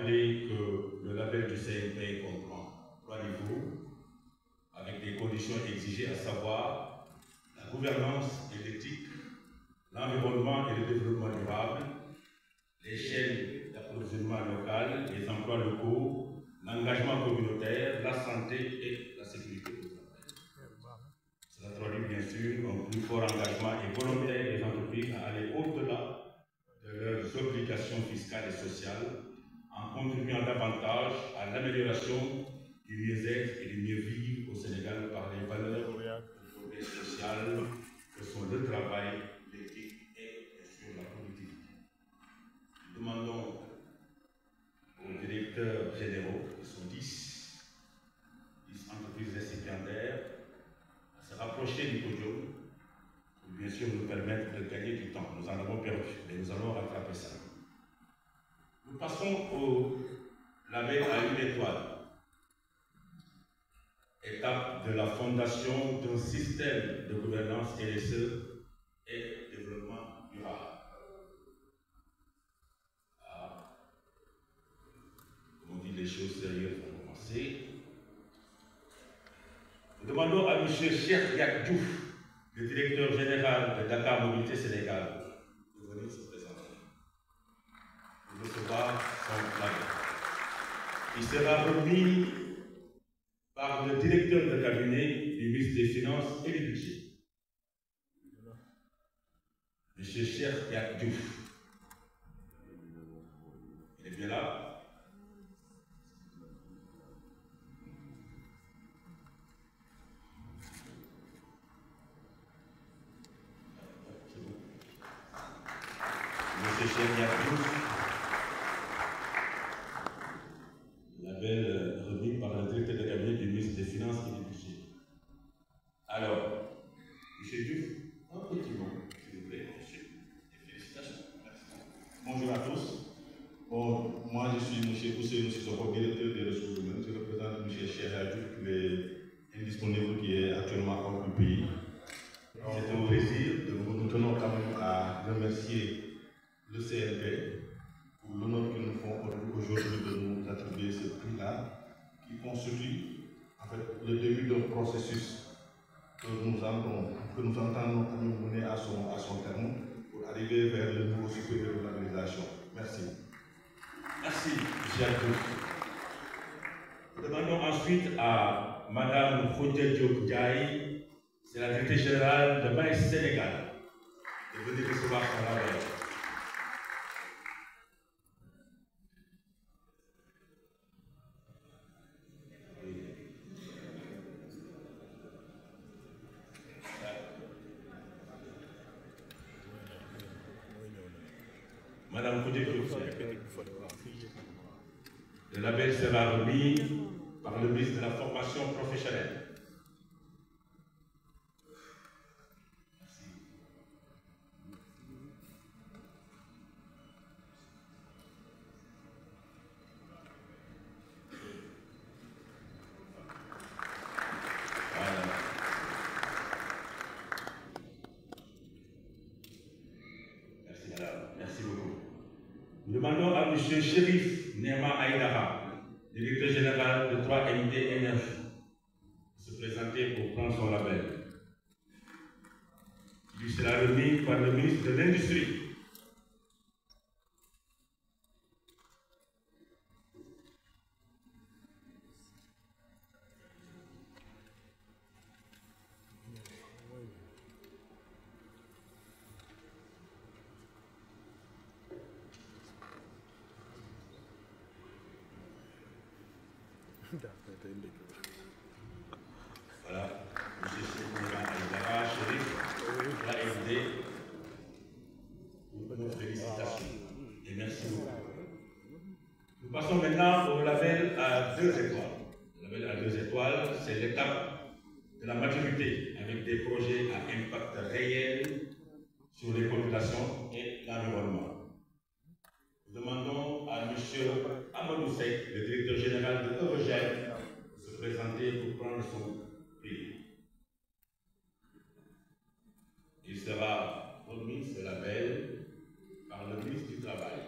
rappeler que le label du CNP comprend 3 niveaux, avec des conditions exigées, à savoir la gouvernance et l'éthique, l'environnement et le développement durable, les chaînes d'approvisionnement local, les emplois locaux, l'engagement communautaire, la santé et la sécurité au travail. Cela traduit bien sûr un plus fort engagement et volontaire des entreprises à aller au-delà de leurs obligations fiscales et sociales, en contribuant davantage à l'amélioration du mieux-être et du mieux-vivre au Sénégal par les valeurs du progrès social que sont le travail, l'éthique et bien sûr la productivité. Nous demandons aux directeurs généraux, qui sont 10 entreprises récipiendaires, à se rapprocher du podium pour bien sûr nous permettre de gagner du temps. Nous en avons perdu, mais nous allons rattraper ça. Nous passons au label à une étoile. Étape de la fondation d'un système de gouvernance RSE et développement durable. Comme on dit, les choses sérieuses vont commencer. Nous demandons à M. Cheikh Yak Diouf, le directeur général de Dakar Mobilité Sénégal, de venir se présenter, de recevoir son label. Il sera remis par le directeur de cabinet du ministre des Finances et du Budget, M. Cheikh Yak Diouf. Il est bien là. M. Cheikh Yak Diouf, label remis par le directeur de cabinet du ministre des Finances et du Budget. Alors, M. Diouf, un petit mot, s'il vous plaît, monsieur. Et félicitations. Merci. Bonjour à tous. Bon, moi, je suis M. Ousseynou Sissoko, directeur des ressources humaines. Je représente M. Cheikh Yak Diouf, qui est indisponible, qui est actuellement hors du pays. C'est un plaisir. Nous tenons quand même à remercier le CNP pour l'honneur qu'ils nous font aujourd'hui de nous attribuer ce prix-là, qui constitue en fait le début d'un processus que nous entendons mener à son terme pour arriver vers le niveau supérieur de l'organisation. Merci. Merci, M. Diouf. Nous demandons ensuite à Mme Khoudia Diop Diaye, c'est la directrice générale de Maïs Sénégal, de venir recevoir son label. Madame Khoudia Diop, le label sera remis par le ministre de la Formation professionnelle. Nous demandons à M. Chérif Nema Aïdara, directeur général de 3MD Énergie, de se présenter pour prendre son label. Il lui sera remis par le ministre de l'Industrie. Voilà, M. Cheikh Aïdara, Chérif, l'AFD, nos félicitations et merci beaucoup. Nous passons maintenant au label à 2 étoiles. Le label à 2 étoiles, c'est l'étape de la maturité avec des projets à impact réel sur les populations et l'environnement. Nous demandons à M. Amadou Seck, le directeur général de Eurogène, de se présenter pour prendre son prix. Il sera remis ce label par le ministre du Travail.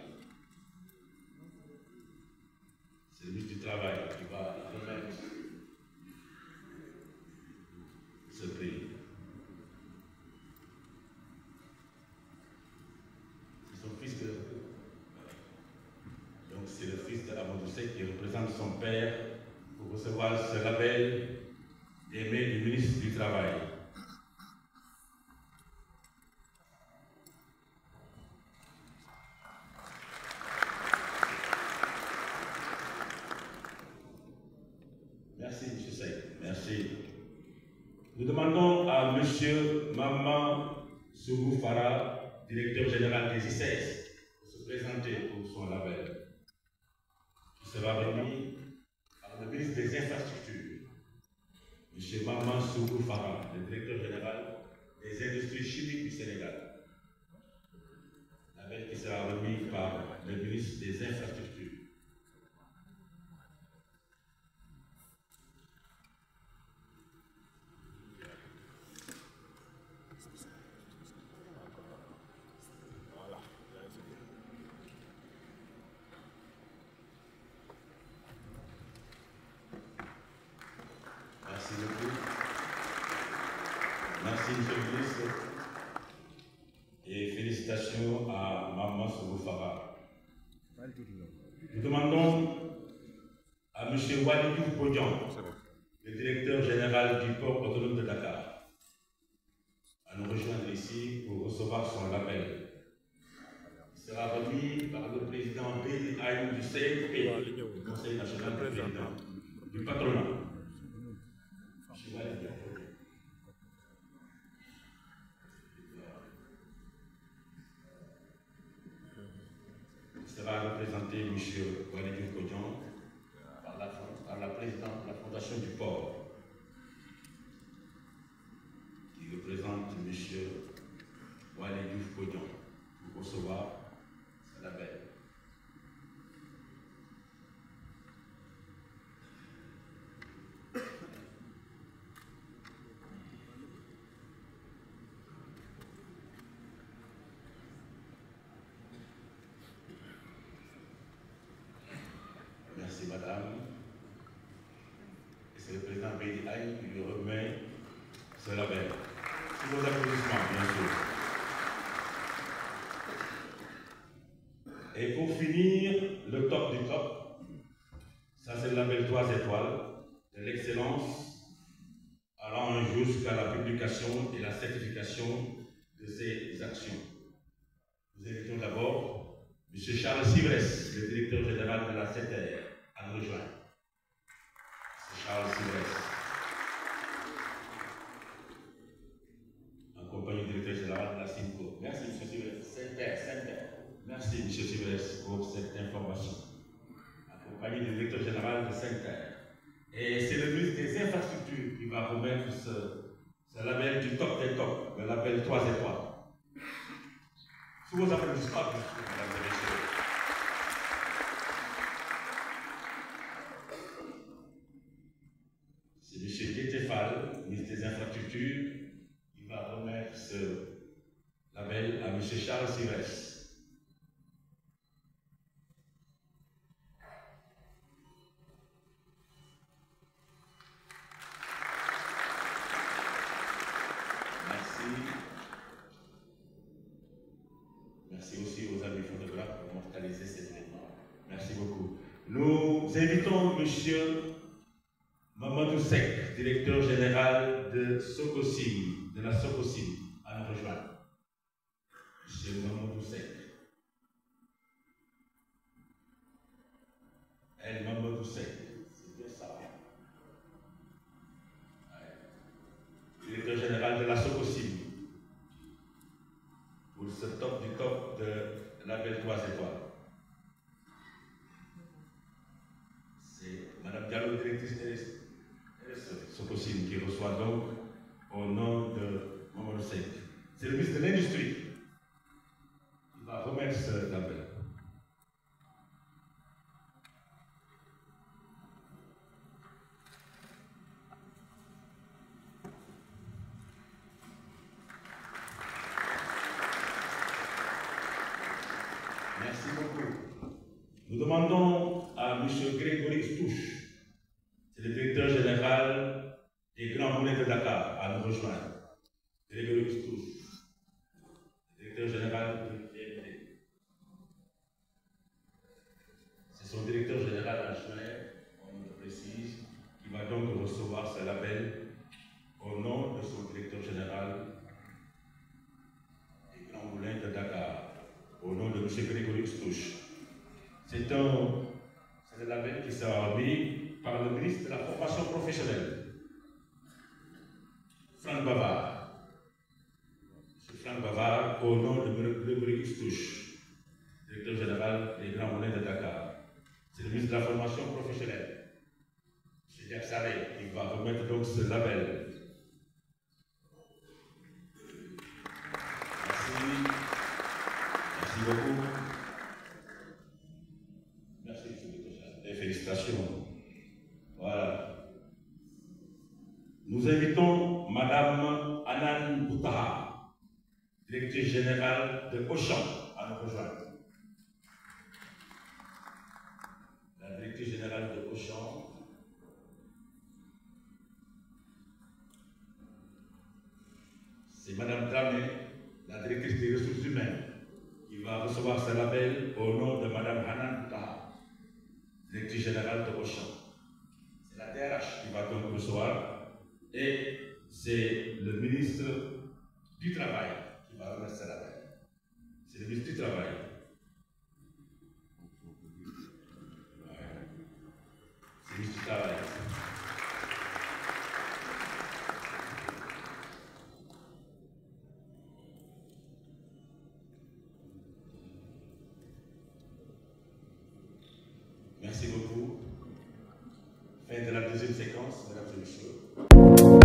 travail qui va remettre ce prix. C'est son fils de... Donc c'est le fils d'Amadou Seck qui représente son père pour recevoir ce label aimé du ministre du Travail. Merci, M. Seck. Merci. Nous demandons à M. Maman Sougou Farah, directeur général des ICS, de se présenter pour son label, qui sera remis par le ministre des Infrastructures, M. Maman Sougou Farah, le directeur général des industries chimiques du Sénégal. Label qui sera remis par le ministre des Infrastructures. Merci beaucoup. Merci, M. le ministre. Et félicitations à Maman Sougou Farah. Nous demandons à M. Walidou Bodian, le directeur général du port autonome de Dakar, à nous rejoindre ici pour recevoir son label. Il sera remis par le président Béli Aïm du CNP, du Conseil national du patronat. Sera représenté M. Walidou Bodian par la présidente de la Fondation du Port, qui représente M. Walidou Bodian pour recevoir ce label. Merci madame. Et c'est le président Béli Aïm qui lui remet ce label. Sous vos applaudissements, bien sûr. Et pour finir, le top du top, ça c'est le label 3 étoiles de l'excellence, allant jusqu'à la publication et la certification de ces actions. Nous invitons d'abord M. Charles Sivrès, le directeur général de la CETER, à nous rejoindre. M. Charles Sivrès, en compagnie du directeur général de la CIMCO. Merci M. Sivrès. CETER. Merci M. Sivrès pour cette information. En compagnie du directeur général de CETER. Et c'est le ministre des Infrastructures qui va remettre ce label du top des tops, le label 3 étoiles. Sous vos applaudissements, mesdames et messieurs. C'est M. Détefal, ministre des Infrastructures, qui va remettre ce label à M. Charles Sivrès. Merci aussi aux amis photographes pour immortaliser cet événement. Merci beaucoup. Nous invitons M. Mamadou Seck, directeur général de Socosim, de la Socosim, à nous rejoindre. M. Mamadou Seck. El Mamadou Seck, c'est bien ça. Ouais. Directeur général de la Socosim. Pour ce top du top de label 3 étoiles. C'est Mme Diallo, directrice RSE Socosim, qui reçoit donc au nom de Mamadou Seck. C'est le ministre de l'Industrie qui va remettre ce label. Merci beaucoup. Nous demandons à à M. Grégory Stouche, c'est le directeur général des Grands Moulins de Dakar, à nous rejoindre. Grégory Stouche, directeur général de l'IMD. C'est son directeur général adjoint, on le précise, qui va donc recevoir ce label au nom de son directeur général des Grands Moulins de Dakar, au nom de M. Grégory Stouche. C'est le label qui sera remis par le ministre de la Formation professionnelle, Franck Bavard. M. Franck Bavard, au nom de Grégory Stouche, directeur général des Grands Moulins de Dakar. C'est le ministre de la Formation professionnelle, M. Jacques Saré, qui va remettre donc ce label. Merci beaucoup. Merci, M. le Président. Et félicitations. Voilà. Nous invitons Mme Anan Boutara, directrice générale de Auchan, à nous rejoindre. La directrice générale de Auchan. C'est Mme Dramé, la directrice des ressources humaines, qui va recevoir ce label au nom de Mme Anan Boutara, directrice générale de Auchan. C'est la DRH qui va donc recevoir, et c'est le ministre du Travail qui va remettre ce label. C'est le ministre du Travail. C'est le ministre du Travail. Merci beaucoup. Fin de la deuxième séquence, mesdames et messieurs.